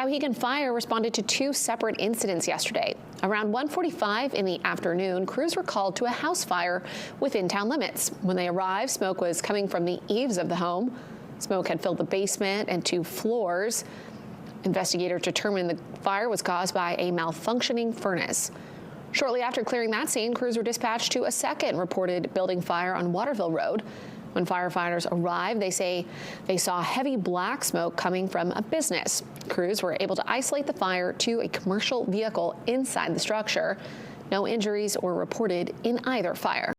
Skowhegan Fire responded to two separate incidents yesterday. Around 1:45 in the afternoon, crews were called to a house fire within town limits. When they arrived, smoke was coming from the eaves of the home. Smoke had filled the basement and 2 floors. Investigators determined the fire was caused by a malfunctioning furnace. Shortly after clearing that scene, crews were dispatched to a second reported building fire on Waterville Road. When firefighters arrived, they say they saw heavy black smoke coming from a business. Crews were able to isolate the fire to a commercial vehicle inside the structure. No injuries were reported in either fire.